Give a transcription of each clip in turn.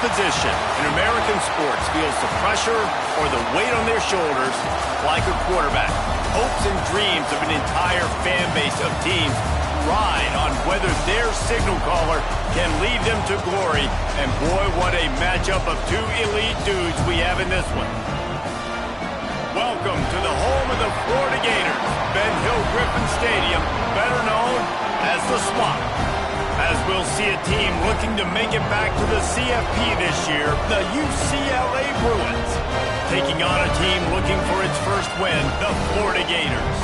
position in American sports feels the pressure or the weight on their shoulders like a quarterback. Hopes and dreams of an entire fan base of teams ride on whether their signal caller can lead them to glory. And boy, what a matchup of two elite dudes we have in this one. Welcome to the home of the Florida Gators, Ben Hill Griffin Stadium, better known as the Swamp. As we'll see a team looking to make it back to the CFP this year, the UCLA Bruins, taking on a team looking for its first win, the Florida Gators.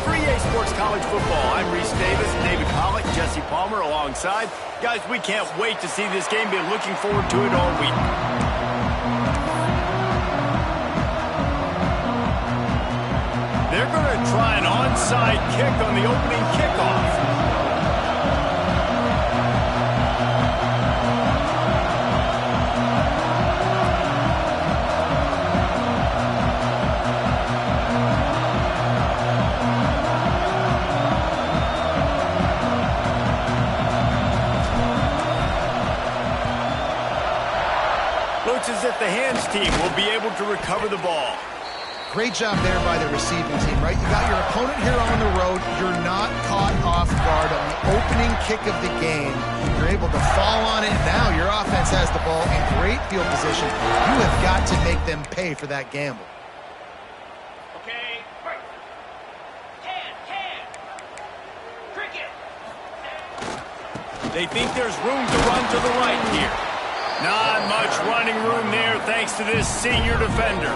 For EA Sports College Football, I'm Reese Davis, David Pollock, Jesse Palmer alongside. Guys, we can't wait to see this game. Been looking forward to it all week. They're going to try an onside kick on the opening kickoff. Looks as if the hands team will be able to recover the ball. Great job there by the receiving team, right? You got your opponent here on the road. You're not caught off guard on the opening kick of the game. You're able to fall on it. Now your offense has the ball in great field position. You have got to make them pay for that gamble. Okay, break. Cricket. They think there's room to run to the right here. Not much running room there thanks to this senior defender.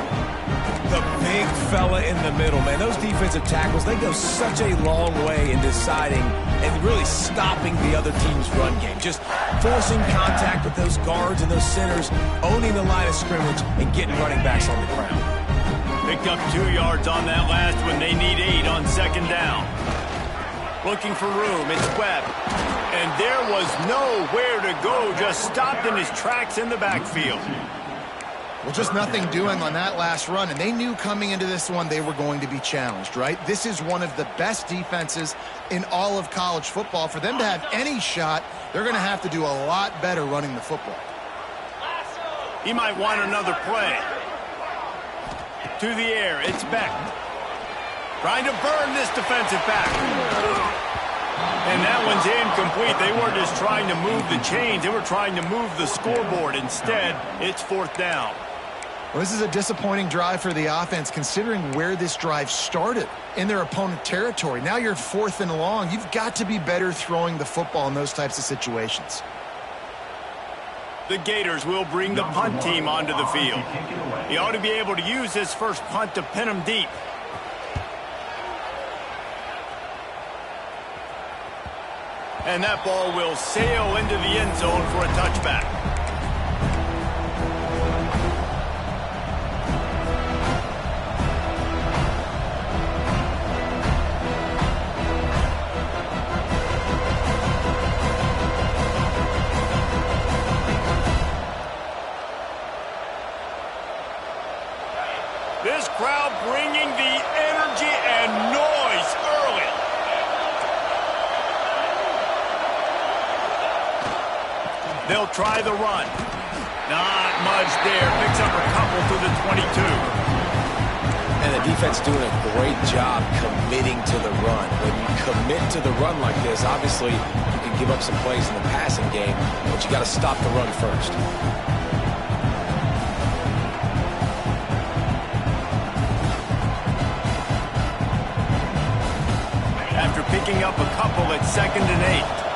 The big fella in the middle, man. Those defensive tackles, they go such a long way in deciding and really stopping the other team's run game. Just forcing contact with those guards and those centers, owning the line of scrimmage, and getting running backs on the ground. Picked up 2 yards on that last one. They need 8 on second down. Looking for room. It's Webb. And there was nowhere to go. Just stopped in his tracks in the backfield. Well, just nothing doing on that last run, and they knew coming into this one they were going to be challenged, right? This is one of the best defenses in all of college football. For them to have any shot, they're going to have to do a lot better running the football. He might want another play. To the air, it's Beck. Trying to burn this defensive back. And that one's incomplete. They weren't just trying to move the chains. They were trying to move the scoreboard. Instead, it's fourth down. Well, this is a disappointing drive for the offense, considering where this drive started, in their opponent territory. Now you're 4th and long. You've got to be better throwing the football in those types of situations. The Gators will bring the punt team onto the field. He ought to be able to use this first punt to pin them deep. And that ball will sail into the end zone for a touchback. This crowd bringing the energy and noise early. They'll try the run. Not much there. Picks up a couple to the 22. And the defense doing a great job committing to the run. When you commit to the run like this, obviously you can give up some plays in the passing game, but you got to stop the run first. After picking up a couple at 2nd and 8.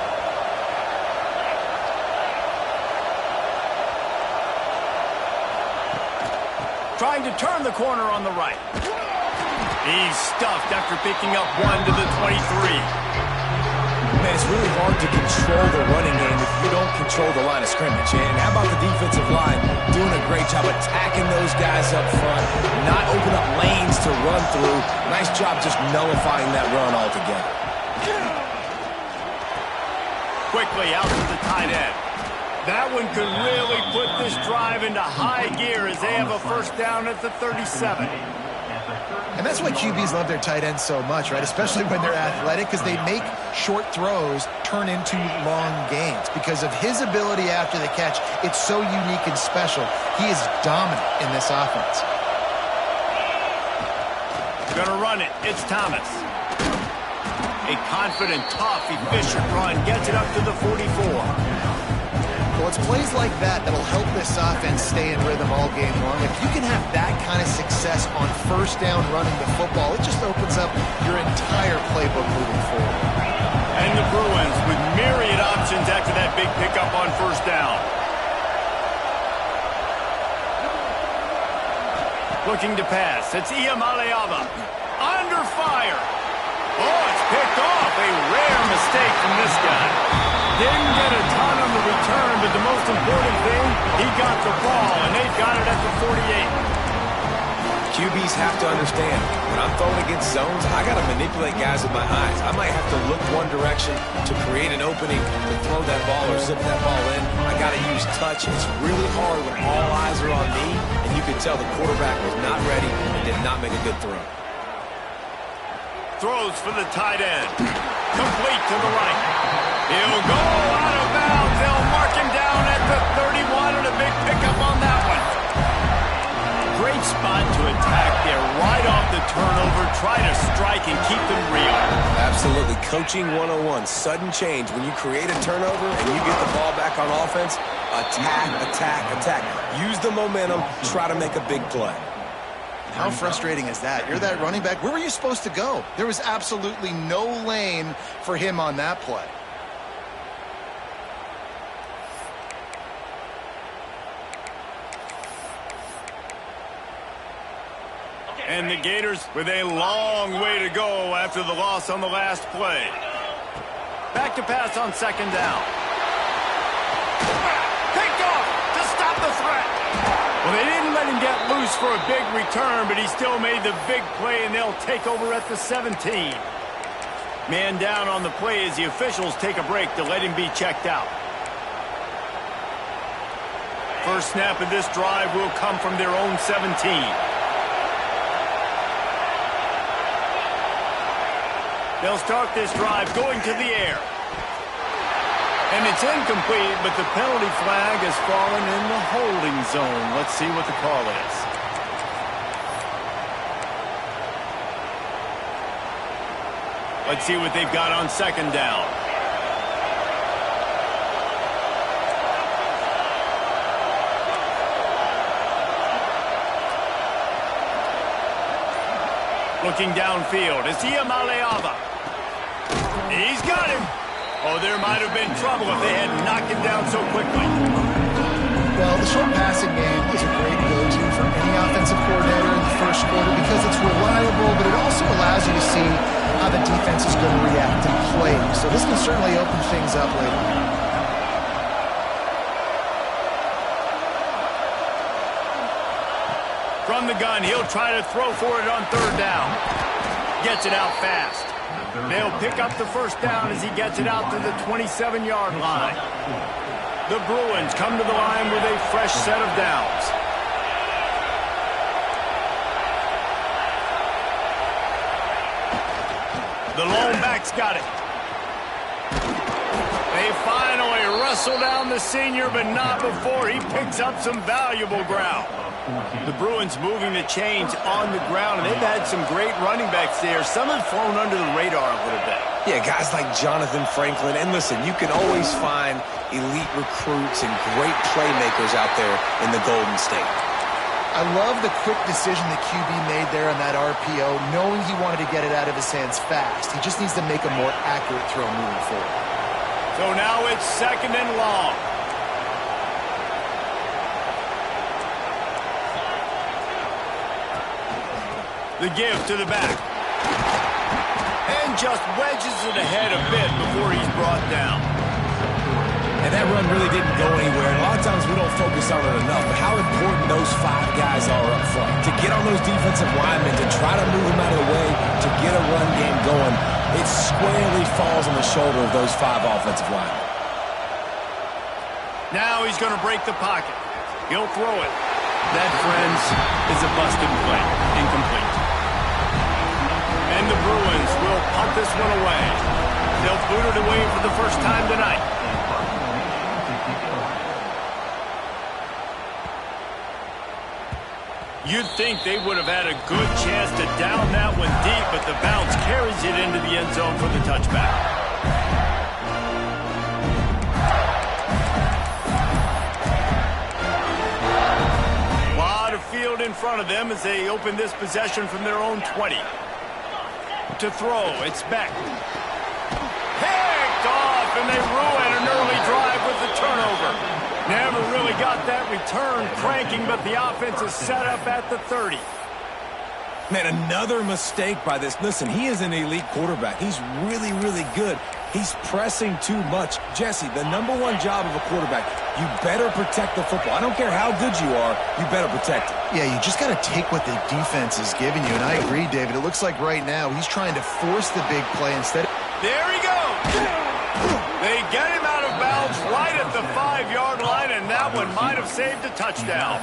Trying to turn the corner on the right. He's stuffed after picking up 1 to the 23. Man, it's really hard to control the running game if you don't control the line of scrimmage. And how about the defensive line doing a great job attacking those guys up front, not open up lanes to run through. Nice job just nullifying that run altogether. Quickly out to the tight end. That one could really put this drive into high gear as they have a first down at the 37. And that's why QBs love their tight ends so much, right? Especially when they're athletic, because they make short throws turn into long gains. Because of his ability after the catch, it's so unique and special. He is dominant in this offense. Gonna run it. It's Thomas. A confident, tough, efficient run gets it up to the 44. Well, it's plays like that that'll help this offense stay in rhythm all game long. If you can have that kind of success on first down running the football, it just opens up your entire playbook moving forward. And the Bruins with myriad options after that big pickup on first down. Looking to pass. It's Iamaleava. Under fire. Oh, it's picked off. A rare mistake from this guy. Didn't get a ton on the return, but the most important thing, he got the ball, and they've got it at the 48. QBs have to understand, when I'm throwing against zones, I got to manipulate guys with my eyes. I might have to look one direction to create an opening to throw that ball or zip that ball in. I got to use touch. It's really hard when all eyes are on me, and you can tell the quarterback was not ready and did not make a good throw. Throws for the tight end. Complete to the right. He'll go out of bounds. They'll mark him down at the 31 and a big pickup on that one. Great spot to attack there. Right off the turnover. Try to strike and keep them real. Absolutely. Coaching 101. Sudden change. When you create a turnover and you get the ball back on offense, attack, attack, attack. Use the momentum. Try to make a big play. How frustrating is that? You're that running back. Where were you supposed to go? There was absolutely no lane for him on that play. And the Gators with a long way to go after the loss on the last play. Back to pass on second down. Picked off to stop the threat. Well, they didn't let him get loose for a big return, but he still made the big play, and they'll take over at the 17. Man down on the play as the officials take a break to let him be checked out. First snap of this drive will come from their own 17. They'll start this drive going to the air. And it's incomplete, but the penalty flag has fallen in the holding zone. Let's see what the call is. Let's see what they've got on second down. Looking downfield, it's Iamaleava. He's got him. Oh, there might have been trouble if they had knocked him down so quickly. Well, the short passing game is a great go-to for any offensive coordinator in the first quarter because it's reliable, but it also allows you to see how the defense is going to react and play. So this can certainly open things up later. From the gun, he'll try to throw for it on third down. Gets it out fast. They'll pick up the first down as he gets it out to the 27-yard line. The Bruins come to the line with a fresh set of downs. The lone back's got it. They finally wrestle down the senior, but not before he picks up some valuable ground. The Bruins moving the chains on the ground, and they've had some great running backs there. Some have flown under the radar a little bit. Yeah, guys like Jonathan Franklin. And listen, you can always find elite recruits and great playmakers out there in the Golden State. I love the quick decision that QB made there on that RPO, knowing he wanted to get it out of his hands fast. He just needs to make a more accurate throw moving forward. So now it's second and long. The give to the back. And just wedges it ahead a bit before he's brought down. And that run really didn't go anywhere. And a lot of times we don't focus on it enough, but how important those five guys are up front. To get on those defensive linemen, to try to move them out of the way, to get a run game going, it squarely falls on the shoulder of those five offensive linemen. Now he's going to break the pocket. He'll throw it. That, friends, is a busted play. Incomplete. booted away for the first time tonight. You'd think they would have had a good chance to down that one deep, but the bounce carries it into the end zone for the touchback. A lot of field in front of them as they open this possession from their own 20. To throw, it's Beck. Picked off, and they ruin an early drive with the turnover. Never really got that return cranking, but the offense is set up at the 30. Man, another mistake by this. Listen, he is an elite quarterback. He's really, really good. He's pressing too much. Jesse, the number one job of a quarterback, you better protect the football. I don't care how good you are, you better protect it. Yeah, you just got to take what the defense is giving you, and I agree, David. It looks like right now he's trying to force the big play instead of... There he goes! They get him out of bounds right at the 5-yard line, and that one might have saved a touchdown.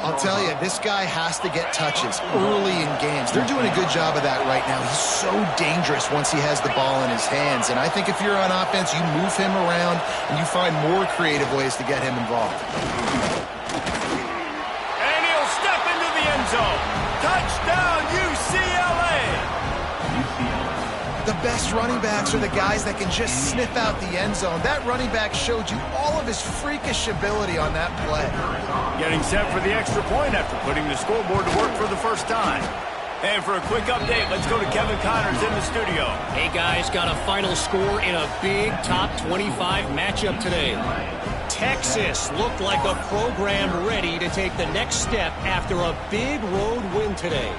I'll tell you, this guy has to get touches early in games. They're doing a good job of that right now. He's so dangerous once he has the ball in his hands. And I think if you're on offense, you move him around and you find more creative ways to get him involved. And he'll step into the end zone. Touchdown, UCLA! The best running backs are the guys that can just sniff out the end zone. That running back showed you all of his freakish ability on that play. Getting set for the extra point after putting the scoreboard to work for the first time. And for a quick update, let's go to Kevin Connors in the studio. Hey guys, got a final score in a big top 25 matchup today. Texas looked like a program ready to take the next step after a big road win today.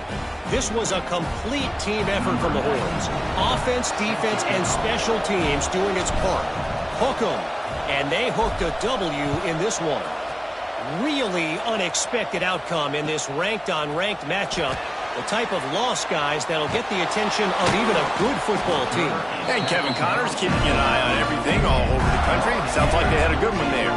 This was a complete team effort from the Horns. Offense, defense, and special teams doing its part. Hook 'em. And they hooked a W in this one. Really unexpected outcome in this ranked-on-ranked matchup. The type of loss, guys, that'll get the attention of even a good football team. And Kevin Connors keeping an eye on everything all over the country. Sounds like they had a good one there.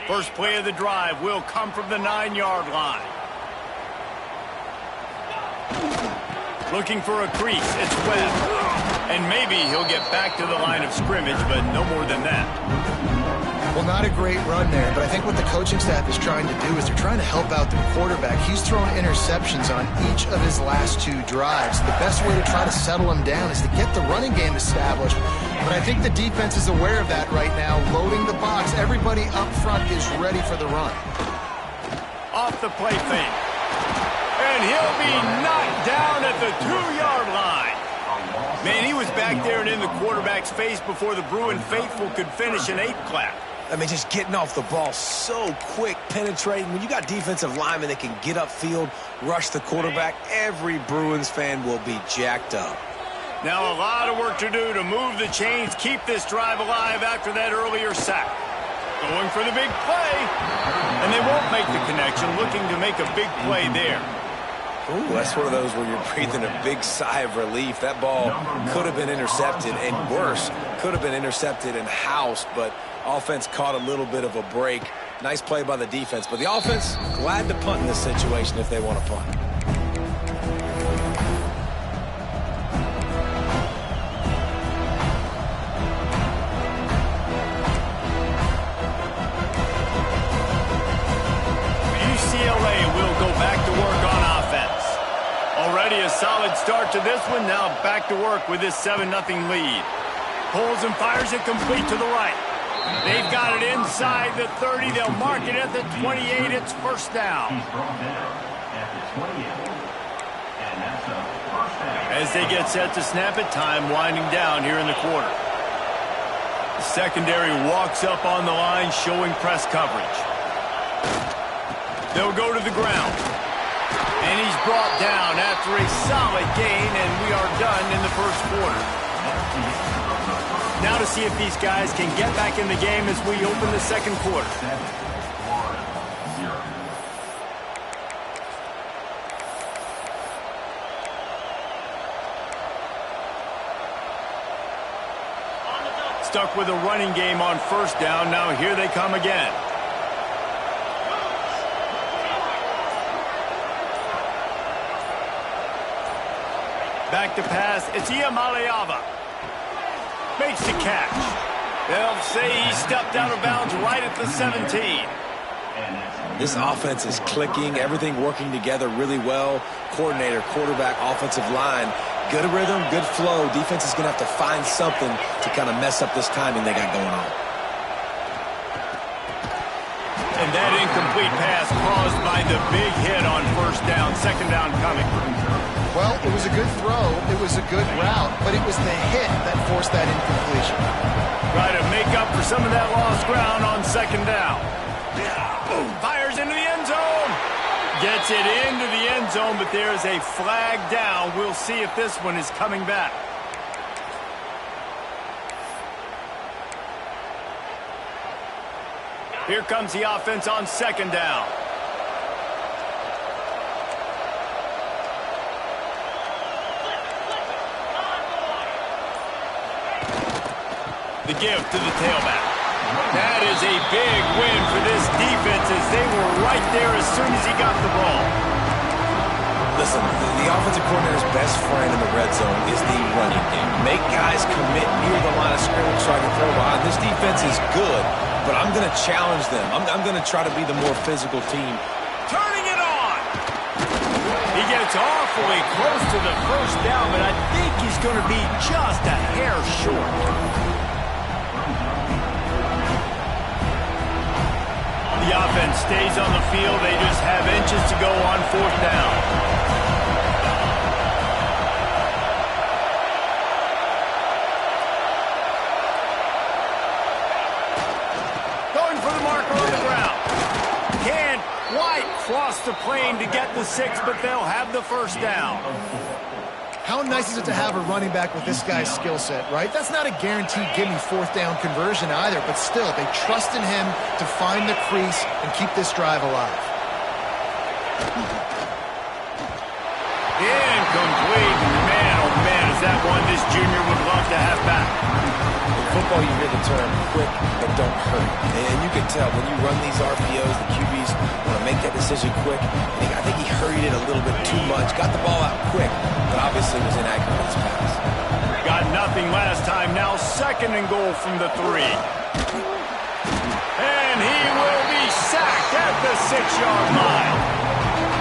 First play of the drive will come from the 9-yard line. Looking for a crease, it's Webb. And maybe he'll get back to the line of scrimmage, but no more than that. Well, not a great run there, but I think what the coaching staff is trying to do is they're trying to help out their quarterback. He's thrown interceptions on each of his last 2 drives. The best way to try to settle him down is to get the running game established. But I think the defense is aware of that right now, loading the box. Everybody up front is ready for the run. Off the play fake. And he'll be knocked down at the 2-yard line. Man, he was back there and in the quarterback's face before the Bruin faithful could finish an 8 clap. I mean, just getting off the ball so quick, penetrating. When you got defensive linemen that can get upfield, rush the quarterback, every Bruins fan will be jacked up. Now a lot of work to do to move the chains, keep this drive alive after that earlier sack. Going for the big play. And they won't make the connection, looking to make a big play there. Ooh, that's one of those where you're breathing a big sigh of relief. That ball could have been intercepted, and worse, could have been intercepted and housed, but offense caught a little bit of a break. Nice play by the defense, but the offense glad to punt in this situation if they want to punt. UCLA will go back to work on offense. Already a solid start to this one. Now back to work with this 7-0 lead. Pulls and fires it complete to the right. They've got it inside the 30. They'll mark it at the 28. It's first down. As they get set to snap it, time winding down here in the quarter. The secondary walks up on the line, showing press coverage. They'll go to the ground. And he's brought down after a solid gain, and we are done in the first quarter. Now to see if these guys can get back in the game as we open the second quarter. stuck with a running game on first down. Now here they come again. Back to pass. It's Iamaleava. Makes the catch. They'll say he stepped out of bounds right at the 17. This offense is clicking, everything working together really well. Coordinator, quarterback, offensive line, good rhythm, good flow. Defense is going to have to find something to kind of mess up this timing they got going on. And that incomplete pass caused by the big hit on first down, second down coming. Well, it was a good throw, it was a good route, but it was the hit that forced that incompletion. Try to make up for some of that lost ground on second down. Boom, fires into the end zone. Gets it into the end zone, but there's a flag down. We'll see if this one is coming back. Here comes the offense on second down. The give to the tailback. That is a big win for this defense as they were right there as soon as he got the ball. Listen, the offensive coordinator's best friend in the red zone is the running game. Make guys commit near the line of scrimmage so I can throw behind. This defense is good, but I'm going to challenge them. I'm going to try to be the more physical team. Turning it on. He gets awfully close to the first down, but I think he's going to be just a hair short. The offense stays on the field. They just have inches to go on fourth down. Going for the marker on the ground. Can't quite cross the plane to get the 6, but they'll have the first down. How nice is it to have a running back with this guy's skill set, right? That's not a guaranteed give-me fourth down conversion either, but still, they trust in him to find the crease and keep this drive alive. Incomplete. Man, oh man, is that one this junior would love to have back. In football, you hear the term quick but don't hurt. And you can tell when you run these RPOs, the QBs want to make that decision quick. And I think he hurried it a little bit too much. Got the ball out quick, but obviously was inaccurate in his pass. Got nothing last time. Now second and goal from the 3. And he will be sacked at the 6-yard line.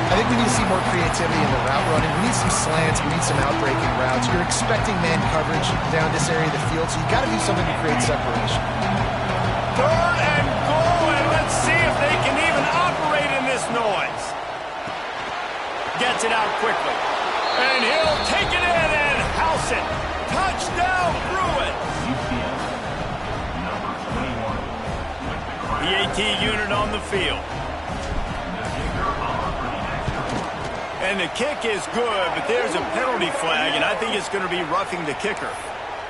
I think we need to see more creativity in the route running. We need some slants. We need some outbreaking routes. You're expecting man coverage down this area of the field, so you got to do something to create separation. Third and goal, and let's see if they can even operate in this noise. Gets it out quickly. And he'll take it in and house it. Touchdown, Bruins. The AT unit on the field. And the kick is good, but there's a penalty flag, and I think it's going to be roughing the kicker.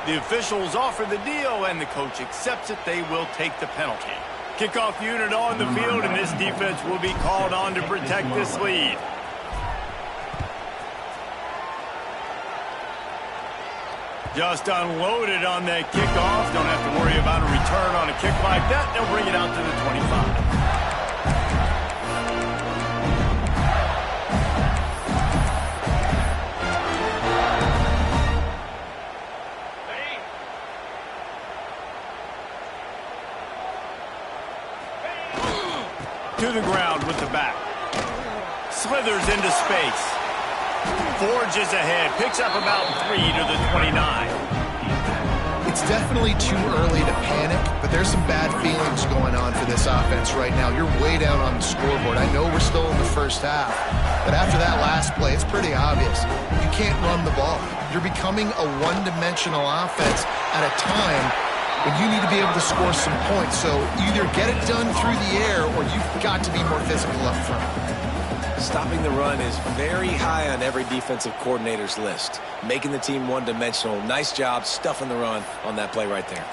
The officials offer the deal, and the coach accepts it. They will take the penalty. Kickoff unit on the field, and this defense will be called on to protect this lead. Just unloaded on that kickoff. Don't have to worry about a return on a kick like that. They'll bring it out to the 25. To the ground with the back. Slithers into space. Forges ahead. Picks up about 3 to the 29. It's definitely too early to panic, but there's some bad feelings going on for this offense right now. You're way down on the scoreboard. I know we're still in the first half, but after that last play, it's pretty obvious. You can't run the ball. You're becoming a one-dimensional offense at a time when you need to be able to score some points. So either get it done through the air or you've got to be more physical up front. Stopping the run is very high on every defensive coordinator's list. Making the team one-dimensional. Nice job stuffing the run on that play right there.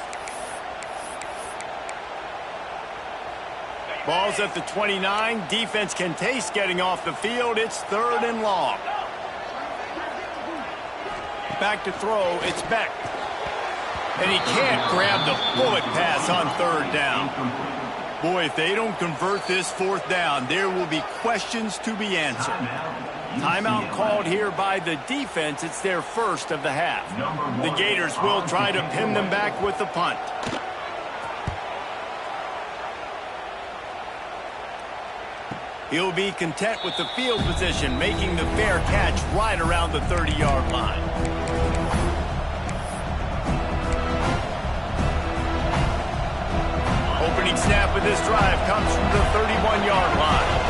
Ball's at the 29. Defense can taste getting off the field. It's 3rd and long. Back to throw. It's Beck. And he can't grab the bullet pass on third down. Boy, if they don't convert this fourth down, there will be questions to be answered. Timeout called here by the defense. It's their first of the half. The Gators will try to pin them back with the punt. He'll be content with the field position, making the fair catch right around the 30-yard line. Opening snap of this drive comes from the 31-yard line.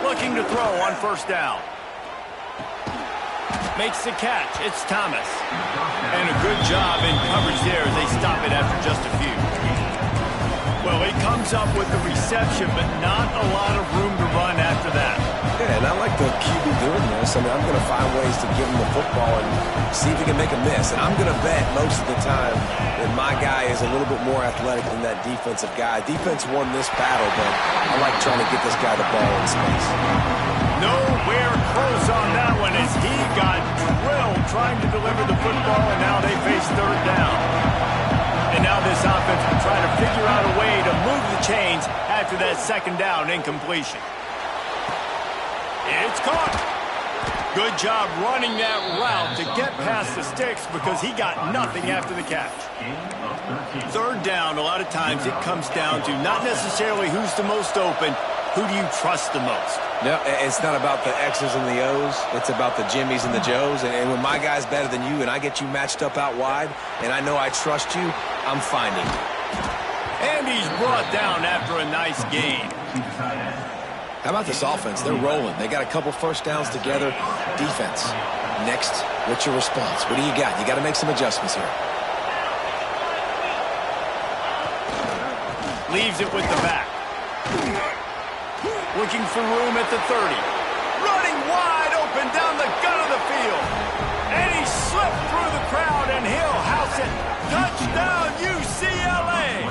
Looking to throw on first down. Makes the catch. It's Thomas. And a good job in coverage there as they stop it after just a few. Well, he comes up with the reception, but not a lot of room to run after that. Yeah, and I like the QB doing this. I mean, I'm going to find ways to give him the football and see if he can make a miss. And I'm going to bet most of the time that my guy is a little bit more athletic than that defensive guy. Defense won this battle, but I like trying to get this guy the ball in space. Nowhere close on that one as he got drilled trying to deliver the football, and now they face third down. And now this offense will try to figure out a way to move the chains after that second down incompletion. It's caught. Good job running that route to get past the sticks because he got nothing after the catch. Third down, a lot of times it comes down to not necessarily who's the most open, who do you trust the most? No, it's not about the X's and the O's. It's about the Jimmies and the Joes. And when my guy's better than you and I get you matched up out wide and I know I trust you, I'm finding you. And he's brought down after a nice gain. How about this offense? They're rolling. They got a couple first downs together. Defense. Next, what's your response? What do you got? You got to make some adjustments here. Leaves it with the back. Looking for room at the 30. Running wide open down the gut of the field. And he slipped through the crowd and he'll house it. Touchdown UCLA.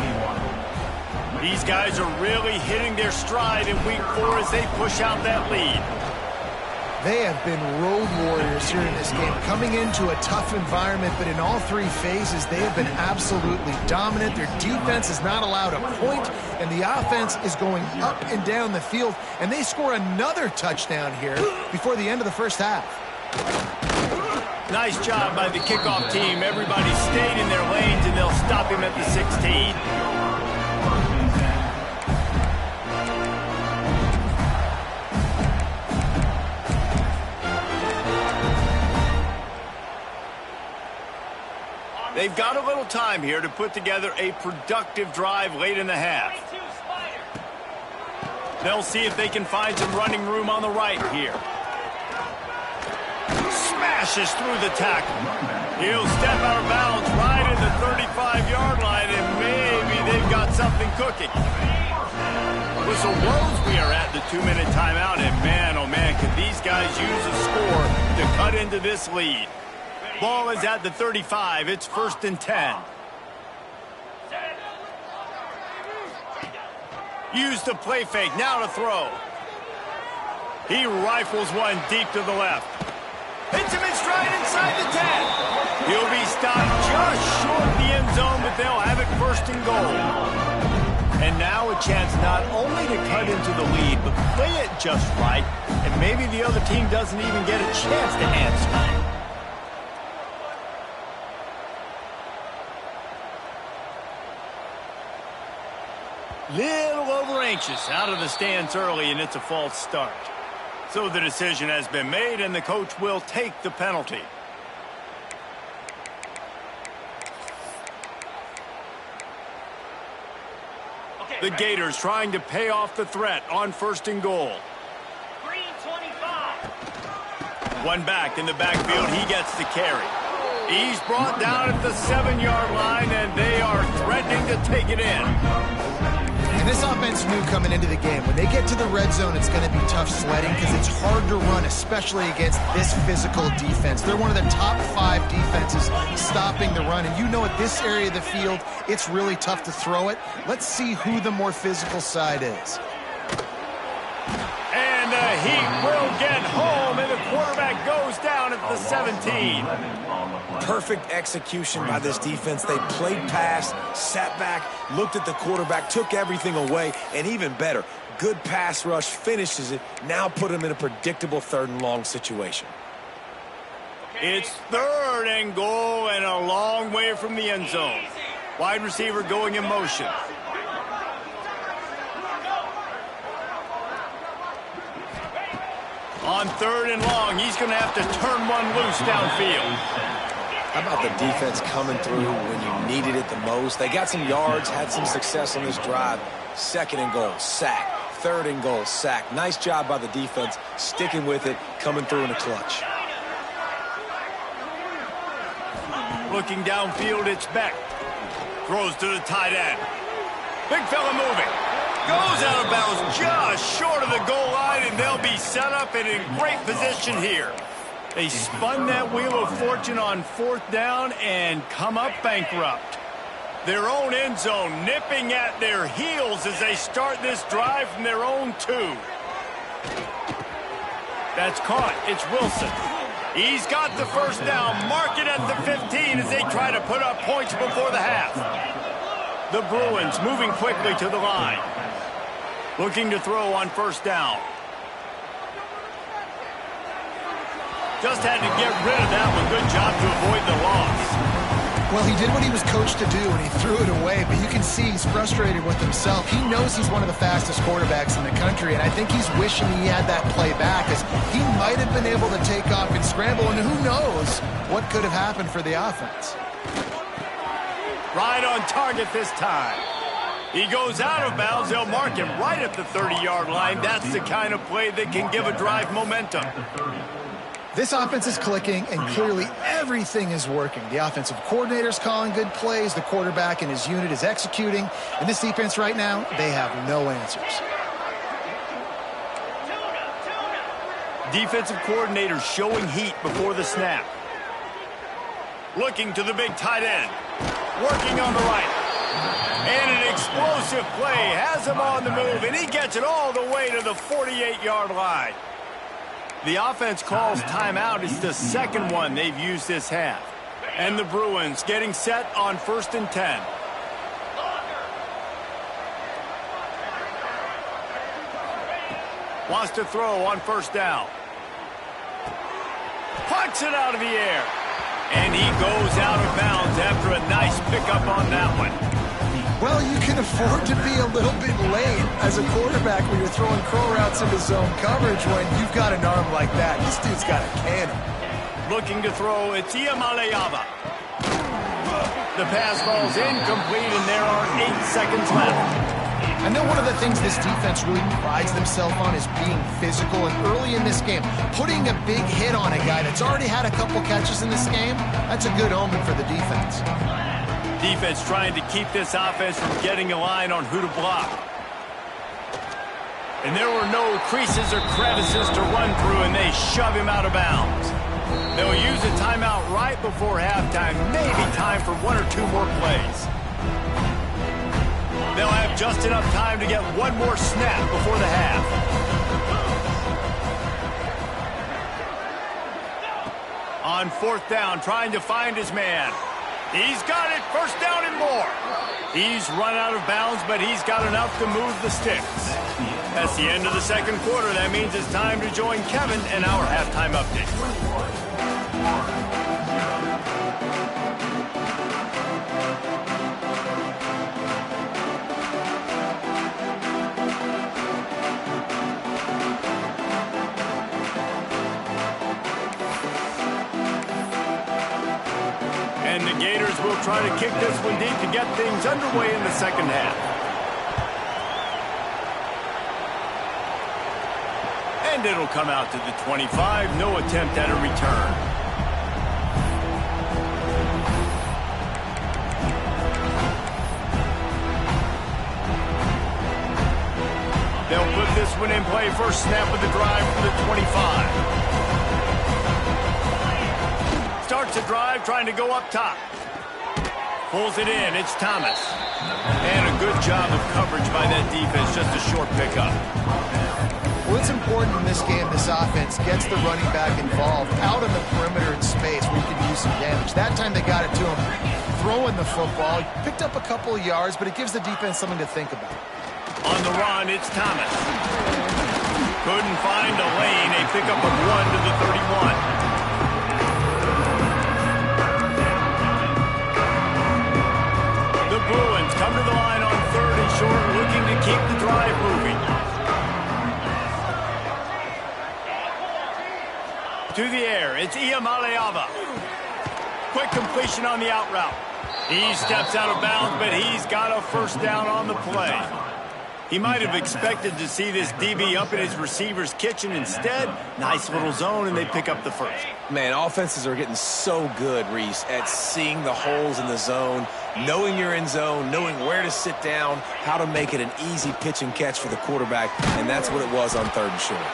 These guys are really hitting their stride in week 4 as they push out that lead. They have been road warriors here in this game, coming into a tough environment, but in all 3 phases, they have been absolutely dominant. Their defense is not allowed a point, and the offense is going up and down the field, and they score another touchdown here before the end of the first half. Nice job by the kickoff team. Everybody stayed in their lanes, and they'll stop him at the 16. They've got a little time here to put together a productive drive late in the half. They'll see if they can find some running room on the right here. Smashes through the tackle. He'll step out of bounds right at the 35-yard line, and maybe they've got something cooking. Whistle blows, we are at the 2-minute timeout, and man, oh man, could these guys use a score to cut into this lead. Ball is at the 35. It's 1st and 10. Use the play fake. Now to throw. He rifles one deep to the left. Hits him in stride inside the 10. He'll be stopped just short of the end zone, but they'll have it 1st and goal. And now a chance not only to cut into the lead, but play it just right, and maybe the other team doesn't even get a chance to answer. Little over anxious out of the stands early, and it's a false start. So the decision has been made, and the coach will take the penalty. The Gators trying to pay off the threat on 1st and goal. Green 25. One back in the backfield. He gets the carry. He's brought down at the 7-yard line, and they are threatening to take it in. And this offense knew coming into the game, when they get to the red zone, it's going to be tough sledding because it's hard to run, especially against this physical defense. They're one of the top 5 defenses stopping the run, and you know at this area of the field, it's really tough to throw it. Let's see who the more physical side is. And the Heat will get home, and the the quarterback goes down at the 17. Perfect execution by this defense. They played pass, sat back, looked at the quarterback, took everything away, and even better, good pass rush, finishes it, now put him in a predictable 3rd and long situation. It's 3rd and goal and a long way from the end zone. Wide receiver going in motion. On 3rd and long, he's going to have to turn one loose downfield. How about the defense coming through when you needed it the most? They got some yards, had some success on this drive. 2nd and goal, sack. 3rd and goal, sack. Nice job by the defense, sticking with it, coming through in the clutch. Looking downfield, it's Beck. Throws to the tight end. Big fella moving. Goes out of bounds just short of the goal line, and they'll be set up and in great position here. They spun that wheel of fortune on 4th down and come up bankrupt. Their own end zone nipping at their heels as they start this drive from their own 2. That's caught. It's Wilson. He's got the 1st down. Mark it at the 15 as they try to put up points before the half. The Bruins moving quickly to the line. Looking to throw on 1st down. Just had to get rid of that one. Good job to avoid the loss. Well, he did what he was coached to do, and he threw it away, but you can see he's frustrated with himself. He knows he's one of the fastest quarterbacks in the country, and I think he's wishing he had that play back, as he might have been able to take off and scramble, and who knows what could have happened for the offense. Right on target this time. He goes out of bounds. They'll mark him right at the 30-yard line. That's the kind of play that can give a drive momentum. This offense is clicking, and clearly everything is working. The offensive coordinator's calling good plays. The quarterback and his unit is executing. And this defense right now, they have no answers. Defensive coordinator showing heat before the snap. Looking to the big tight end. Working on the right. And an explosive play has him on the move, and he gets it all the way to the 48-yard line. The offense calls timeout. It's the 2nd one they've used this half. And the Bruins getting set on 1st and 10. Wants to throw on 1st down. Punts it out of the air. And he goes out of bounds after a nice pickup on that one. Well, you can afford to be a little bit late as a quarterback when you're throwing crow routes into zone coverage when you've got an arm like that. This dude's got a cannon. Looking to throw, it's Iamaleava. The pass ball's incomplete, and there are 8 seconds left. I know one of the things this defense really prides themselves on is being physical, and early in this game, putting a big hit on a guy that's already had a couple catches in this game, that's a good omen for the defense. Defense trying to keep this offense from getting a line on who to block. And there were no creases or crevices to run through, and they shove him out of bounds. They'll use a timeout right before halftime, maybe time for 1 or 2 more plays. They'll have just enough time to get one more snap before the half. On 4th down, trying to find his man. He's got it, 1st down and more. He's run out of bounds, but he's got enough to move the sticks. That's the end of the 2nd quarter. That means it's time to join Kevin and our halftime update. And the Gators will try to kick this one deep to get things underway in the 2nd half. And it'll come out to the 25. No attempt at a return. They'll put this one in play. First snap of the drive from the 25. Starts a drive trying to go up top. Pulls it in. It's Thomas. And a good job of coverage by that defense. Just a short pickup. What's important in this game, this offense gets the running back involved out on the perimeter in space where you can do some damage. That time they got it to him throwing the football. Picked up a couple of yards, but it gives the defense something to think about. On the run, it's Thomas. Couldn't find a lane. A pickup of 1 to the 31. The Bruins come to the line on 3rd and short, looking to keep the drive moving. To the air, it's Iamaleava. Quick completion on the out route. He steps out of bounds, but he's got a first down on the play. He might have expected to see this DB up in his receiver's kitchen. Instead, nice little zone, and they pick up the first. Man, offenses are getting so good, Reese, at seeing the holes in the zone, knowing you're in zone, knowing where to sit down, how to make it an easy pitch and catch for the quarterback, and that's what it was on 3rd and short.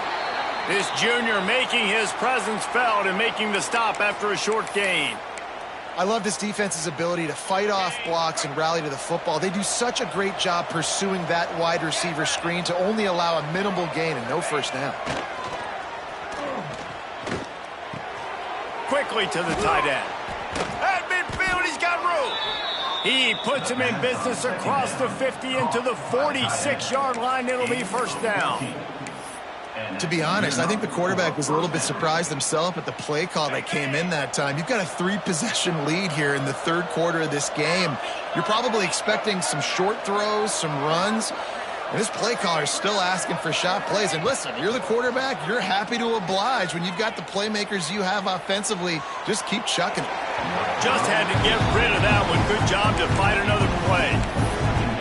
This junior making his presence felt and making the stop after a short gain. I love this defense's ability to fight off blocks and rally to the football. They do such a great job pursuing that wide receiver screen to only allow a minimal gain and no first down. Quickly to the tight end. At midfield, he's got room. He puts him in business across the 50 into the 46-yard line. It'll be first down. To be honest, I think the quarterback was a little bit surprised himself at the play call that came in that time. You've got a 3-possession lead here in the 3rd quarter of this game. You're probably expecting some short throws, some runs. And this play caller is still asking for shot plays. And listen, you're the quarterback. You're happy to oblige. When you've got the playmakers you have offensively, just keep chucking it. Just had to get rid of that one. Good job to fight another play.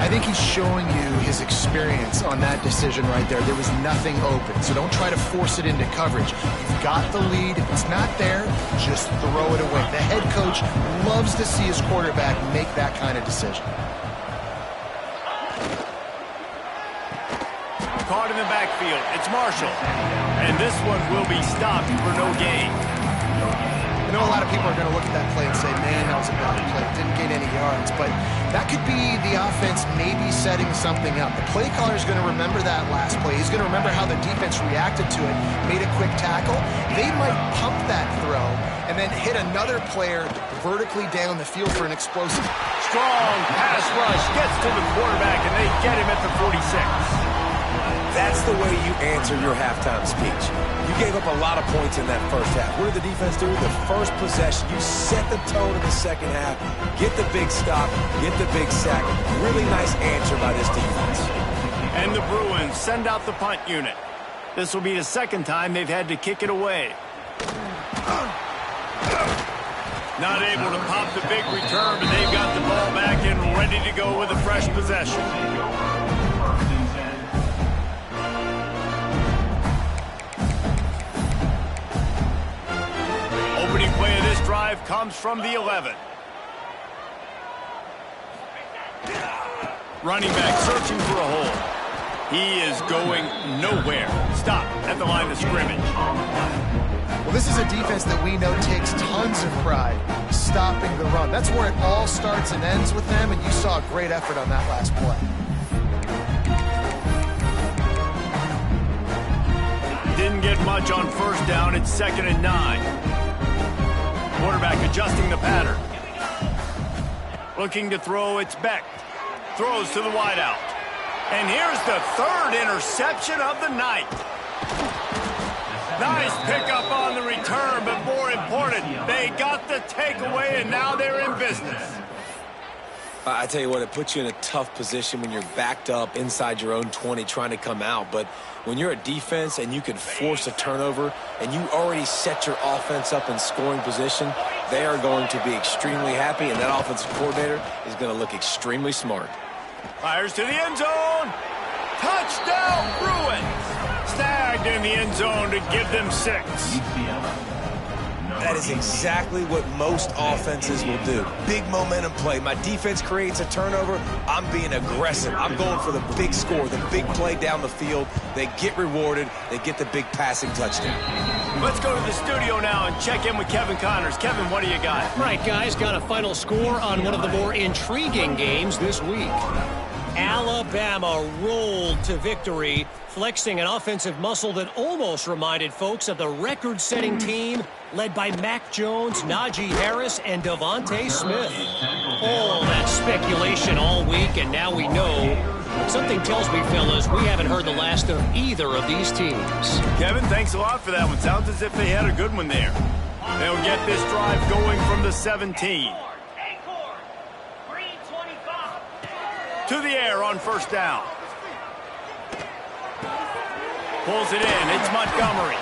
I think he's showing you his experience on that decision right there. There was nothing open, so don't try to force it into coverage. You've got the lead. If it's not there, just throw it away. The head coach loves to see his quarterback make that kind of decision. Caught in the backfield. It's Marshall. And this one will be stopped for no gain. I know a lot of people are going to look at that play and say, man, that was a bad play. Didn't gain any yards. But that could be the offense maybe setting something up. The play caller is going to remember that last play. He's going to remember how the defense reacted to it, made a quick tackle. They might pump that throw and then hit another player vertically down the field for an explosive. Strong pass rush gets to the quarterback, and they get him at the 46. That's the way you answer your halftime speech. You gave up a lot of points in that first half. What did the defense do? The first possession, you set the tone in the second half, get the big stop, get the big sack. Really nice answer by this defense. And the Bruins send out the punt unit. This will be the 2nd time they've had to kick it away. Not able to pop the big return, but they've got the ball back and ready to go with a fresh possession. Opening play of this drive comes from the 11. Running back searching for a hole. He is going nowhere. Stop at the line of scrimmage. Well, this is a defense that we know takes tons of pride stopping the run. That's where it all starts and ends with them, and you saw a great effort on that last play. Didn't get much on first down. It's 2nd and 9. Quarterback adjusting the pattern. Looking to throw, it's Beck. Throws to the wideout. And here's the 3rd interception of the night. Nice pickup on the return, but more important, they got the takeaway, and now they're in business. I tell you what, it puts you in a tough position when you're backed up inside your own 20 trying to come out. But when you're a defense and you can force a turnover and you already set your offense up in scoring position, they are going to be extremely happy, and that offensive coordinator is going to look extremely smart. Fires to the end zone. Touchdown, Bruins. Snagged in the end zone to give them 6. That is exactly what most offenses will do. Big momentum play. My defense creates a turnover. I'm being aggressive. I'm going for the big score, the big play down the field. They get rewarded. They get the big passing touchdown. Let's go to the studio now and check in with Kevin Connors. Kevin, what do you got? Right, guys, got a final score on one of the more intriguing games this week. Alabama rolled to victory, flexing an offensive muscle that almost reminded folks of the record-setting team led by Mac Jones, Najee Harris, and Devontae Smith. All that speculation all week, and now we know. Something tells me, fellas, we haven't heard the last of either of these teams. Kevin, thanks a lot for that one. Sounds as if they had a good one there. They'll get this drive going from the 17. To the air on first down. Pulls it in. It's Montgomery.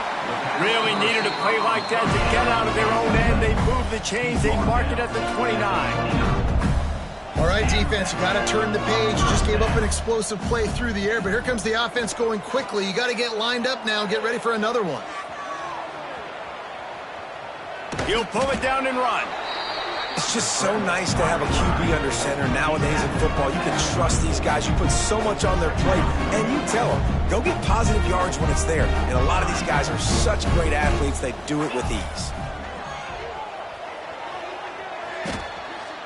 Really needed a play like that to get out of their own end. They move the chains. They mark it at the 29. All right, defense, you got to turn the page. You just gave up an explosive play through the air, but here comes the offense going quickly. You got to get lined up now and get ready for another one. He'll pull it down and run. It's just so nice to have a QB under center. Nowadays in football, you can trust these guys. You put so much on their plate, and you tell them, go get positive yards when it's there. And a lot of these guys are such great athletes, they do it with ease.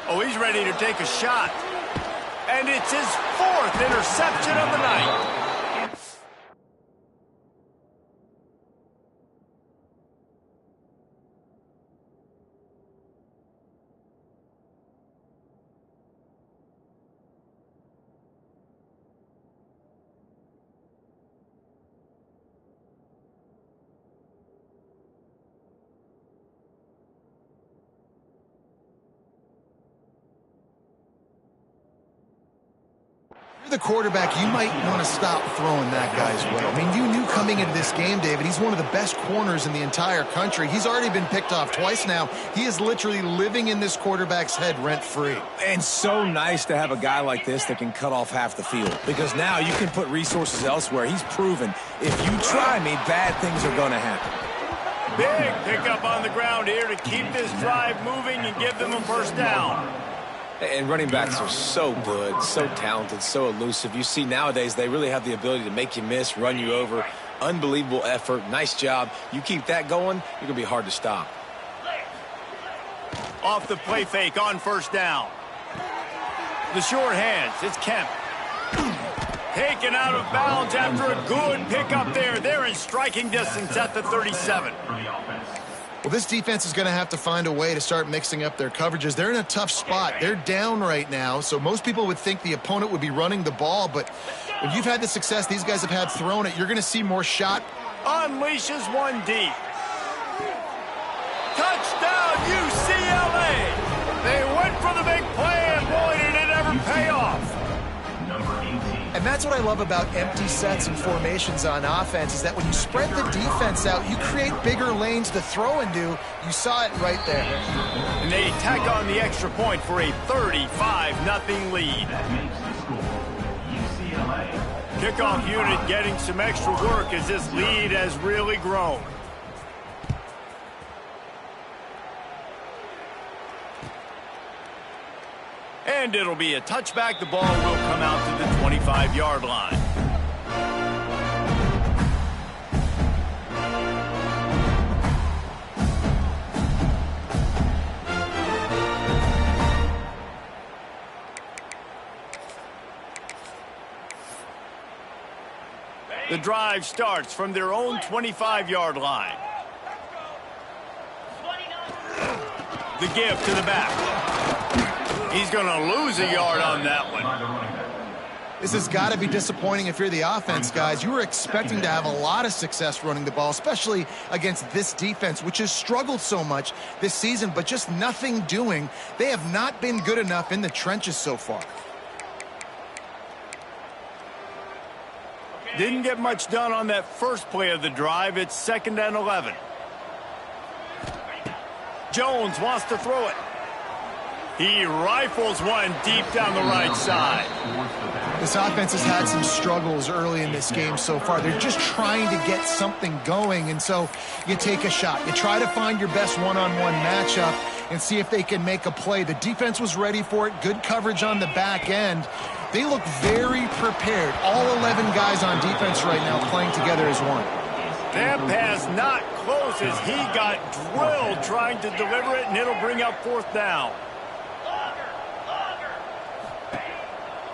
Oh, he's ready to take a shot. And it's his 4th interception of the night. The quarterback, you might want to stop throwing that guy's way. I mean, you knew coming into this game, David, he's one of the best corners in the entire country. He's already been picked off twice now. He is literally living in this quarterback's head rent-free. And so nice to have a guy like this that can cut off half the field, because now you can put resources elsewhere. He's proven if you try me, bad things are going to happen. Big pickup on the ground here to keep this drive moving and give them a first down. And running backs are so good, so talented, so elusive. You see nowadays they really have the ability to make you miss, run you over. Unbelievable effort. Nice job. You keep that going, you're going to be hard to stop. Off the play fake on first down. The short hands. It's Kemp. Taken out of bounds after a good pickup there. They're in striking distance at the 37. Well, this defense is going to have to find a way to start mixing up their coverages. They're in a tough spot. They're down right now, so most people would think the opponent would be running the ball, but when you've had the success these guys have had throwing it, you're going to see more shot. Unleashes one deep. Touchdown, UCLA! They went for the big play, and boy, did it ever pay off. And that's what I love about empty sets and formations on offense, is that when you spread the defense out, you create bigger lanes to throw into. You saw it right there. And they tack on the extra point for a 35-0 lead. Kickoff unit getting some extra work as this lead has really grown. And it'll be a touchback. The ball will come out to the 25-yard line. The drive starts from their own 25-yard line. The give to the back. He's going to lose a yard on that one. This has got to be disappointing if you're the offense, guys. You were expecting to have a lot of success running the ball, especially against this defense, which has struggled so much this season, but just nothing doing. They have not been good enough in the trenches so far. Didn't get much done on that first play of the drive. It's 2nd and 11. Jones wants to throw it. He rifles one deep down the right side. This offense has had some struggles early in this game so far. They're just trying to get something going, and so you take a shot. You try to find your best one-on-one matchup and see if they can make a play. The defense was ready for it. Good coverage on the back end. They look very prepared. All 11 guys on defense right now playing together as one. That pass not close as he got drilled trying to deliver it, and it'll bring up 4th down.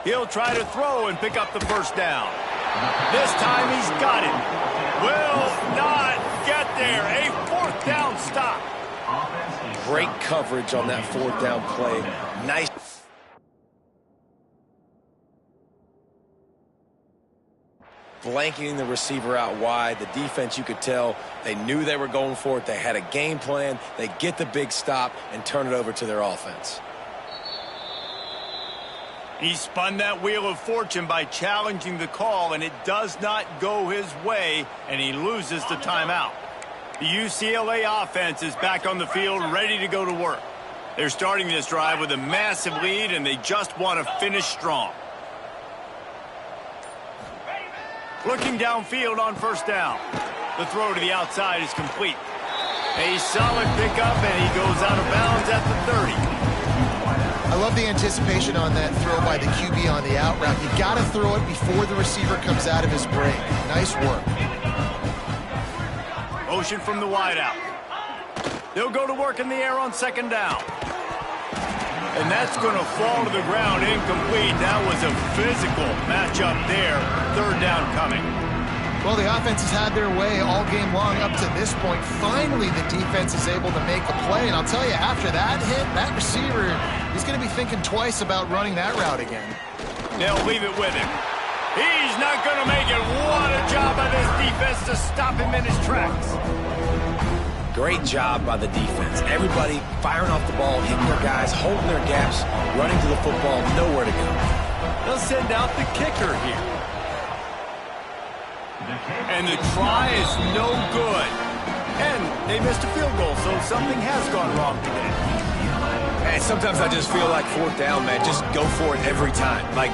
He'll try to throw and pick up the first down. This time he's got it. Will not get there. A fourth down stop. Great coverage on that fourth down play. Nice. Blanketing the receiver out wide. The defense, you could tell, they knew they were going for it. They had a game plan. They get the big stop and turn it over to their offense. He spun that wheel of fortune by challenging the call, and it does not go his way, and he loses the timeout. The UCLA offense is back on the field, ready to go to work. They're starting this drive with a massive lead, and they just want to finish strong. Looking downfield on first down. The throw to the outside is complete. A solid pickup, and he goes out of bounds at the 30. I love the anticipation on that throw by the QB on the out route. You got to throw it before the receiver comes out of his break. Nice work. Motion from the wideout. They'll go to work in the air on second down. And that's going to fall to the ground incomplete. That was a physical matchup there. Third down coming. Well, the offense has had their way all game long up to this point. Finally, the defense is able to make a play. And I'll tell you, after that hit, that receiver is going to be thinking twice about running that route again. They'll leave it with him. He's not going to make it. What a job by this defense to stop him in his tracks. Great job by the defense. Everybody firing off the ball, hitting their guys, holding their gaps, running to the football, nowhere to go. They'll send out the kicker here. And the try is no good. And they missed a field goal, so something has gone wrong today. And sometimes I just feel like fourth down, man. Just go for it every time. Like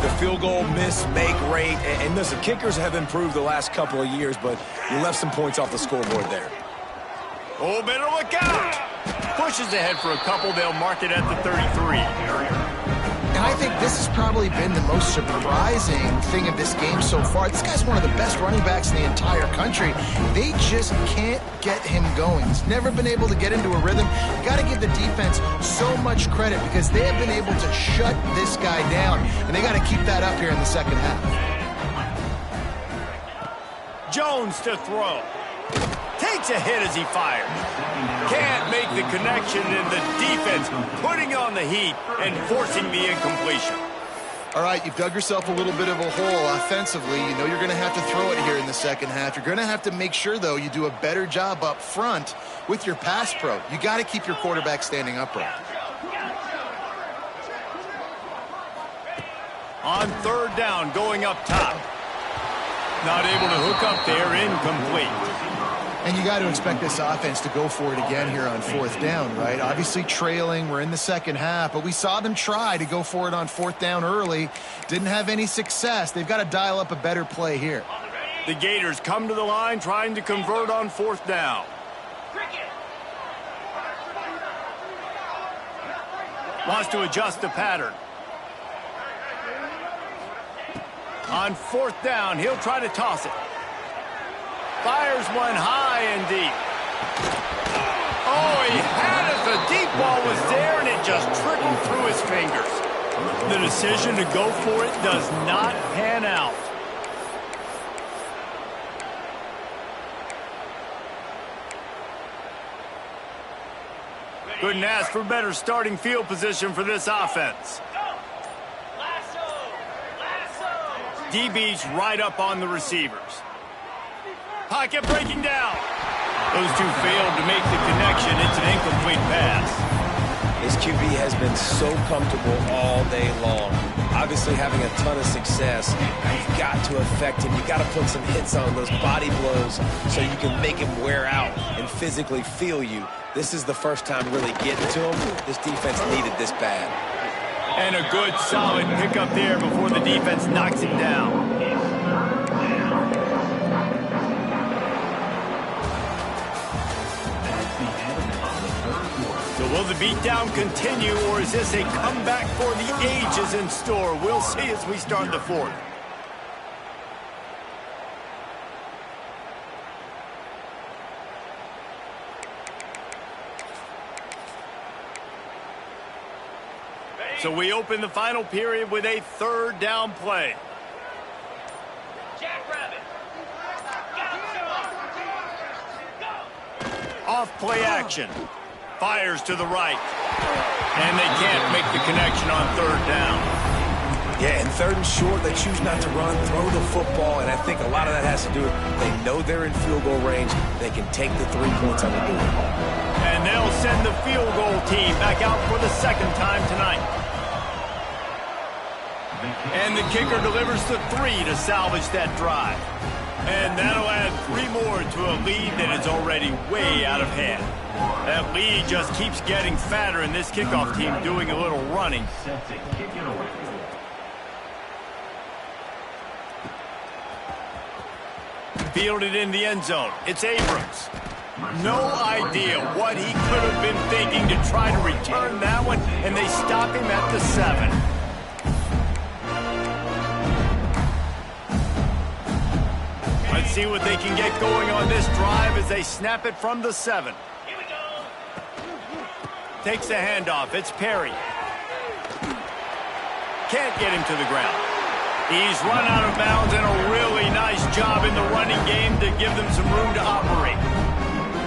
the field goal miss, make rate. And listen, kickers have improved the last couple of years, but you left some points off the scoreboard there. Oh, better look out. Pushes ahead for a couple. They'll mark it at the 33. And I think this has probably been the most surprising thing of this game so far. This guy's one of the best running backs in the entire country. They just can't get him going. He's never been able to get into a rhythm. You got to give the defense so much credit because they have been able to shut this guy down, and they got to keep that up here in the second half. Jones to throw. Takes a hit as he fires. Can't make the connection, and the defense putting on the heat and forcing the incompletion. All right, you've dug yourself a little bit of a hole offensively. You know you're going to have to throw it here in the second half. You're going to have to make sure, though, you do a better job up front with your pass pro. You got to keep your quarterback standing upright. On third down, going up top. Not able to hook up there, incomplete. And you got to expect this offense to go for it again here on fourth down, right? Obviously trailing, we're in the second half, but we saw them try to go for it on fourth down early. Didn't have any success. They've got to dial up a better play here. The Gators come to the line trying to convert on fourth down. Wants to adjust the pattern. On fourth down, he'll try to toss it. Fires one high and deep. Oh, he had it. The deep ball was there, and it just trickled through his fingers. The decision to go for it does not pan out. Couldn't ask for better starting field position for this offense. DB's right up on the receivers. Pocket breaking down. Those two failed to make the connection. It's an incomplete pass. This QB has been so comfortable all day long. Obviously having a ton of success. You've got to affect him. You've got to put some hits on those body blows so you can make him wear out and physically feel you. This is the first time really getting to him. This defense needed this bad. And a good, solid pickup there before the defense knocks him down. So will the beatdown continue, or is this a comeback for the ages in store? We'll see as we start the fourth. So we open the final period with a third down play. Jackrabbit. Off play action. Fires to the right. And they can't make the connection on third down. Yeah, and third and short, they choose not to run, throw the football, and I think a lot of that has to do with they know they're in field goal range. They can take the 3 points on the board. And they'll send the field goal team back out for the second time tonight. And the kicker delivers the 3 to salvage that drive. And that'll add 3 more to a lead that is already way out of hand. That lead just keeps getting fatter, and this kickoff team doing a little running. Fielded in the end zone. It's Abrams. No idea what he could have been thinking to try to return that one, and they stop him at the 7. Let's see what they can get going on this drive as they snap it from the 7. Here we go. Takes the handoff. It's Perry. Can't get him to the ground. He's run out of bounds, and a really nice job in the running game to give them some room to operate.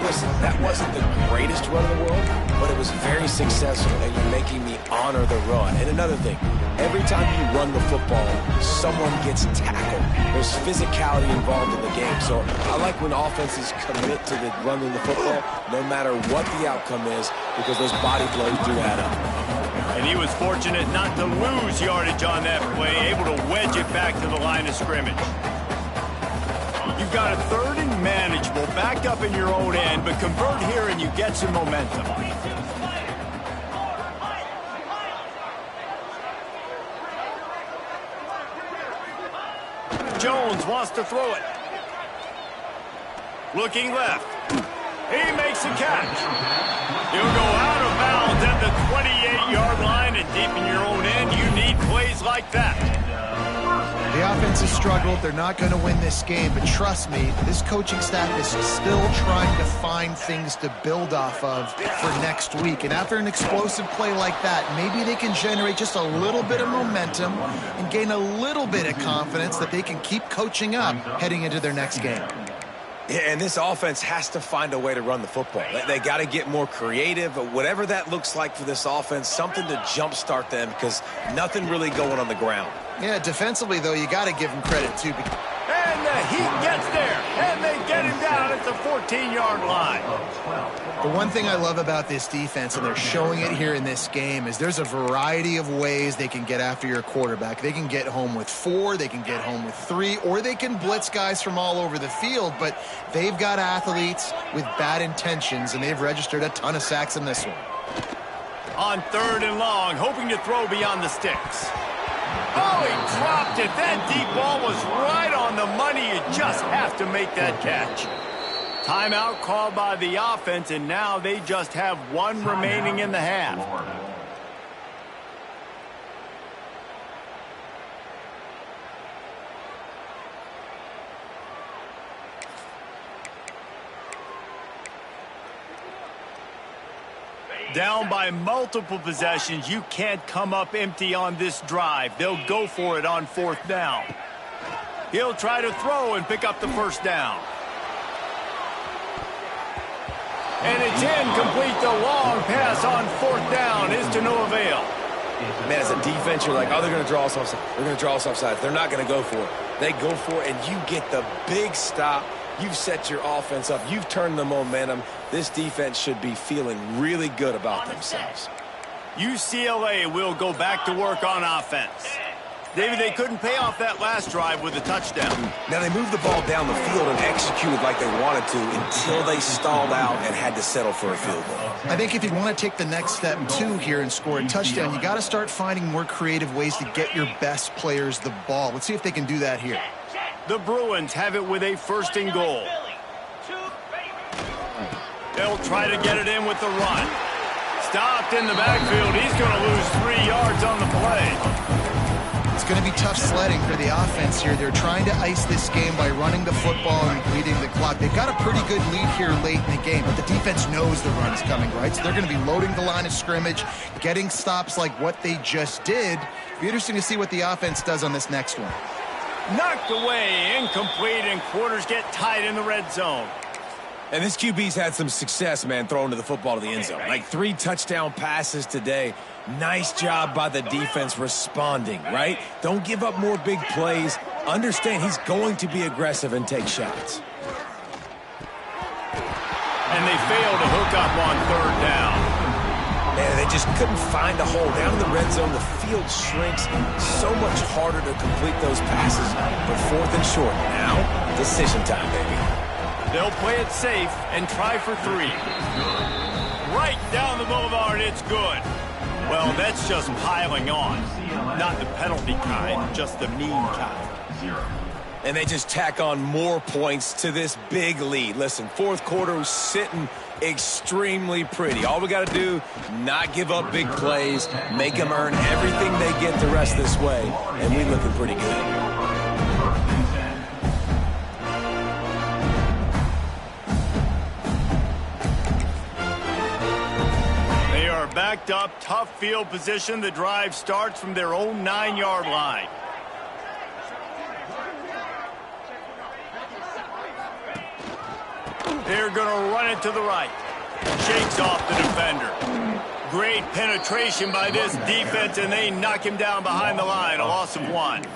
Listen, that wasn't the greatest run in the world, but it was very successful, and you're making me honor the run. And another thing, every time you run the football, someone gets tackled. There's physicality involved in the game. So I like when offenses commit to the running the football, no matter what the outcome is, because those body blows do add up. And he was fortunate not to lose yardage on that play, able to wedge it back to the line of scrimmage. You've got a third and manageable, backed up in your own end, but convert here and you get some momentum. Jones wants to throw it. Looking left. He makes a catch. He'll go out of bounds at the 28-yard line, and deep in your own end, you need plays like that. The offense has struggled. They're not going to win this game, but trust me, this coaching staff is still trying to find things to build off of for next week. And after an explosive play like that, maybe they can generate just a little bit of momentum and gain a little bit of confidence that they can keep coaching up heading into their next game. Yeah, and this offense has to find a way to run the football. They got to get more creative, but whatever that looks like for this offense, something to jumpstart them because nothing really going on the ground. Yeah, defensively, though, you got to give them credit, too. And the Heat gets there, and they get him down at the 14-yard line. The one thing I love about this defense, and they're showing it here in this game, is there's a variety of ways they can get after your quarterback. They can get home with 4, they can get home with 3, or they can blitz guys from all over the field, but they've got athletes with bad intentions, and they've registered a ton of sacks in this one. On third and long, hoping to throw beyond the sticks. Oh, he dropped it. That deep ball was right on the money. You just have to make that catch. Timeout called by the offense, and now they just have 1 remaining in the half. Down by multiple possessions, you can't come up empty on this drive. They'll go for it on 4th down. He'll try to throw and pick up the first down. And it's incomplete. The long pass on 4th down is to no avail. Man, as a defense, you're like, oh, they're going to draw us offside. They're going to draw us offside. They're not going to go for it. They go for it, and you get the big stop. You've set your offense up. You've turned the momentum. This defense should be feeling really good about themselves. UCLA will go back to work on offense. David, they couldn't pay off that last drive with a touchdown. Now, they moved the ball down the field and executed like they wanted to until they stalled out and had to settle for a field goal. I think if you want to take the next step, too, here and score a touchdown, you got to start finding more creative ways to get your best players the ball. Let's see if they can do that here. The Bruins have it with a 1st and goal. They'll try to get it in with the run. Stopped in the backfield. He's going to lose 3 yards on the play. It's going to be tough sledding for the offense here. They're trying to ice this game by running the football and bleeding the clock. They've got a pretty good lead here late in the game, but the defense knows the run's coming, right? So they're going to be loading the line of scrimmage, getting stops like what they just did. It'll be interesting to see what the offense does on this next one. Knocked away, incomplete, and quarters get tight in the red zone. And this QB's had some success, man, throwing to the football to the end zone. Like 3 touchdown passes today. Nice job by the defense responding, right? Don't give up more big plays. Understand he's going to be aggressive and take shots. And they fail to hook up on 3rd down. Man, they just couldn't find a hole. Down in the red zone, the field shrinks. So much harder to complete those passes. But 4th and short. Now, decision time, baby. They'll play it safe and try for 3. Right down the boulevard, it's good. Well, that's just piling on. Not the penalty kind, just the mean kind. And they just tack on more points to this big lead. Listen, 4th quarter was sitting extremely pretty. All we got to do, not give up big plays, make them earn everything they get the rest of this way, and we looking pretty good. Backed up, tough field position. The drive starts from their own 9-yard line. They're going to run it to the right. Shakes off the defender. Great penetration by this defense, and they knock him down behind the line. A loss of 1.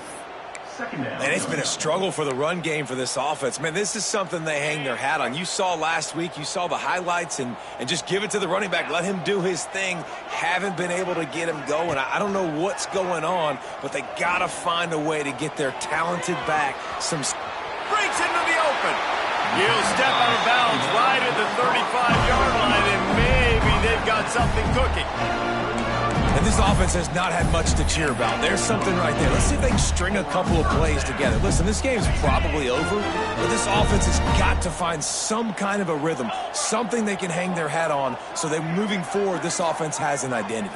And it's been a struggle for the run game for this offense. Man, this is something they hang their hat on. You saw last week, you saw the highlights, and just give it to the running back. Let him do his thing. Haven't been able to get him going. I don't know what's going on, but they got to find a way to get their talented back some... Breaks into the open. He'll step out of bounds right at the 35-yard line, and maybe they've got something cooking. And this offense has not had much to cheer about. There's something right there. Let's see if they can string a couple of plays together. Listen, this game's probably over, but this offense has got to find some kind of a rhythm, something they can hang their hat on, so that moving forward, this offense has an identity.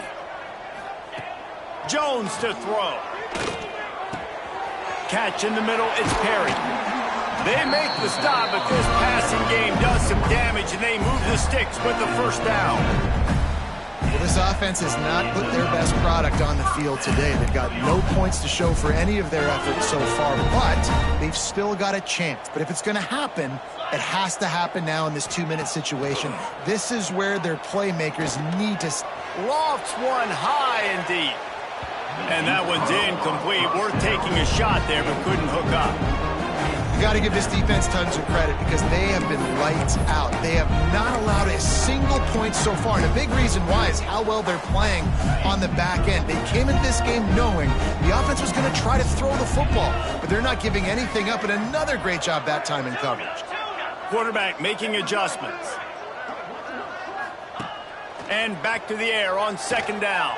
Jones to throw. Catch in the middle, it's Perry. They make the stop, but this passing game does some damage, and they move the sticks with the 1st down. Well, this offense has not put their best product on the field today. They've got no points to show for any of their efforts so far, but they've still got a chance. But if it's going to happen, it has to happen now in this 2-minute situation. This is where their playmakers need to... Lofts one high and deep. And that one's incomplete. Worth taking a shot there, but couldn't hook up. You got to give this defense tons of credit because they have been lights out. They have not allowed a single point so far. And a big reason why is how well they're playing on the back end. They came into this game knowing the offense was going to try to throw the football, but they're not giving anything up. And another great job that time in coverage. Quarterback making adjustments. And back to the air on 2nd down.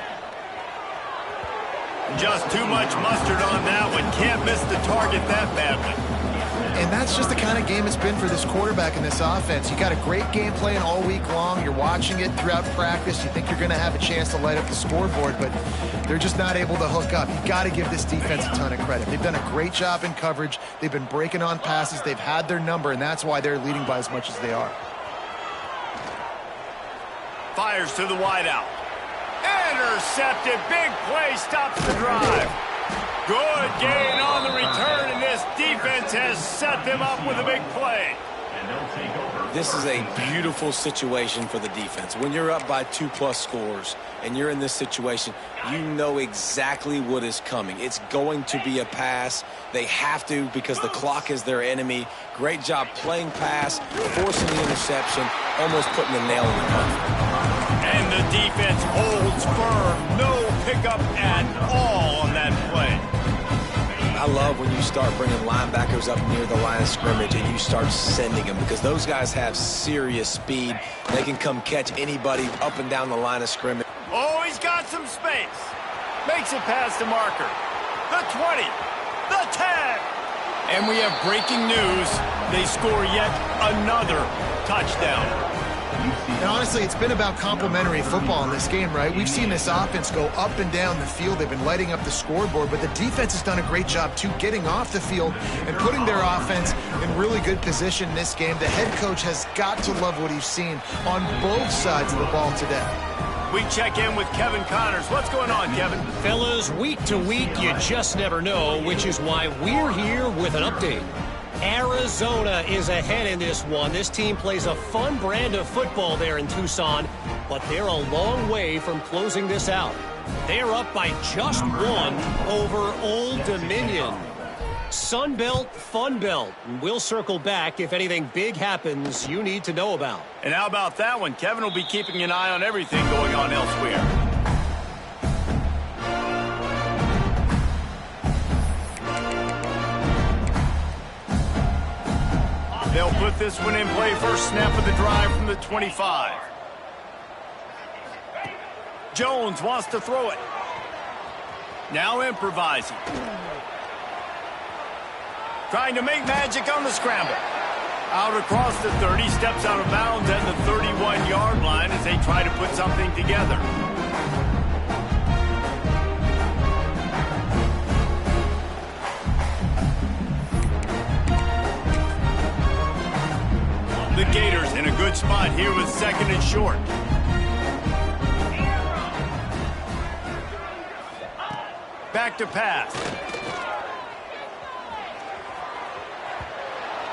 Just too much mustard on that one. Can't miss the target that badly. And that's just the kind of game it's been for this quarterback in this offense. You got a great game plan all week long. You're watching it throughout practice. You think you're going to have a chance to light up the scoreboard, but they're just not able to hook up. You got to give this defense a ton of credit. They've done a great job in coverage. They've been breaking on passes. They've had their number, and that's why they're leading by as much as they are. Fires to the wideout. Intercepted. Big play stops the drive. Good gain on the return, and this defense has set them up with a big play. This is a beautiful situation for the defense. When you're up by 2+ scores and you're in this situation, you know exactly what is coming. It's going to be a pass. They have to because the clock is their enemy. Great job playing pass, forcing the interception, almost putting the nail in the coffin. And the defense holds firm. No pickup at all on that play. I love when you start bringing linebackers up near the line of scrimmage and you start sending them because those guys have serious speed. They can come catch anybody up and down the line of scrimmage. Oh, he's got some space. Makes it past the marker. The 20. The 10. And we have breaking news. They score yet another touchdown. Now, honestly, it's been about complementary football in this game, right? We've seen this offense go up and down the field. They've been lighting up the scoreboard, but the defense has done a great job, too, getting off the field and putting their offense in really good position in this game. The head coach has got to love what he's seen on both sides of the ball today. We check in with Kevin Connors. What's going on, Kevin? Fellas, week to week, you just never know, which is why we're here with an update. Arizona is ahead in this one. This team plays a fun brand of football there in Tucson, but they're a long way from closing this out. They're up by just one over Old Dominion. Sunbelt, Funbelt. We'll circle back if anything big happens you need to know about. And how about that one? Kevin will be keeping an eye on everything going on elsewhere. They'll put this one in play. First snap of the drive from the 25. Jones wants to throw it. Now improvising. Trying to make magic on the scramble. Out across the 30, steps out of bounds at the 31-yard line as they try to put something together. The Gators in a good spot here with second and short. Back to pass.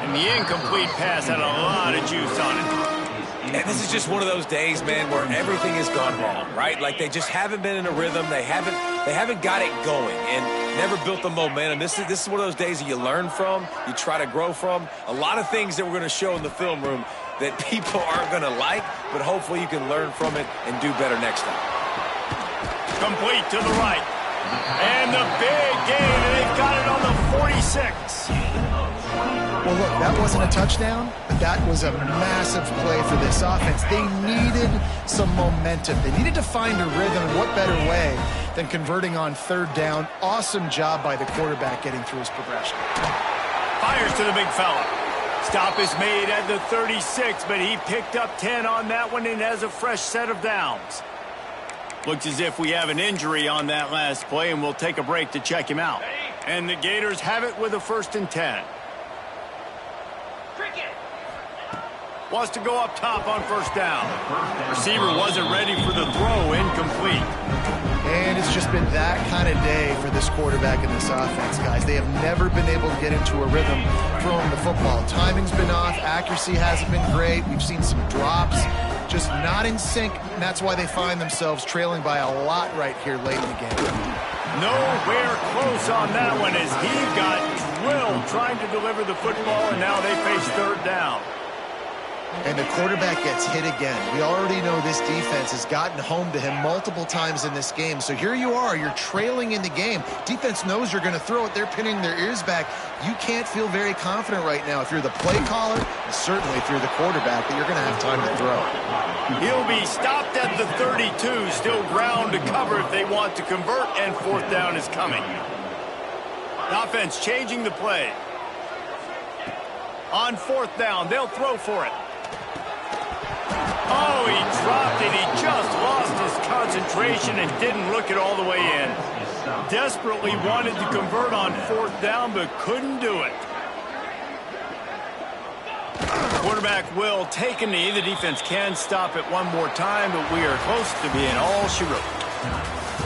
And the incomplete pass had a lot of juice on it. And this is just one of those days, man, where everything has gone wrong, right? Like they just haven't been in a rhythm. They haven't got it going and never built the momentum. This is one of those days that you learn from, you try to grow from. A lot of things that we're going to show in the film room that people aren't going to like, but hopefully you can learn from it and do better next time. Complete to the right. And the big gain, and they've got it on the 46. Well, look, that wasn't a touchdown, but that was a massive play for this offense. They needed some momentum. They needed to find a rhythm, and what better way than converting on third down. Awesome job by the quarterback getting through his progression. Fires to the big fella. Stop is made at the 36, but he picked up 10 on that one and has a fresh set of downs. Looks as if we have an injury on that last play, and we'll take a break to check him out. And the Gators have it with a 1st and 10. Wants to go up top on first down. Receiver wasn't ready for the throw, incomplete. And it's just been that kind of day for this quarterback and this offense, guys. They have never been able to get into a rhythm throwing the football. Timing's been off. Accuracy hasn't been great. We've seen some drops, just not in sync, and that's why they find themselves trailing by a lot right here late in the game. Nowhere close on that one as he got drilled trying to deliver the football, and now they face third down. And the quarterback gets hit again. We already know this defense has gotten home to him multiple times in this game. So here you are, you're trailing in the game. Defense knows you're going to throw it. They're pinning their ears back. You can't feel very confident right now if you're the play caller, and certainly if you're the quarterback, that you're going to have time to throw. He'll be stopped at the 32, still ground to cover if they want to convert, and fourth down is coming. Offense changing the play. On fourth down, they'll throw for it. Oh, he dropped it. He just lost his concentration and didn't look it all the way in. Desperately wanted to convert on fourth down, but couldn't do it. Quarterback will take a knee. The defense can stop it one more time, but we are close to being all she wrote.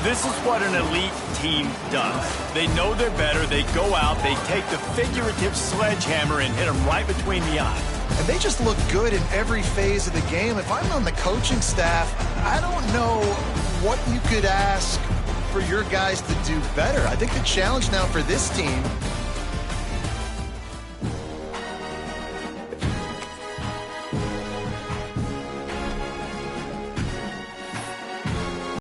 This is what an elite team does. They know they're better. They go out. They take the figurative sledgehammer and hit them right between the eyes. And they just look good in every phase of the game. If I'm on the coaching staff, I don't know what you could ask for your guys to do better. I think the challenge now for this team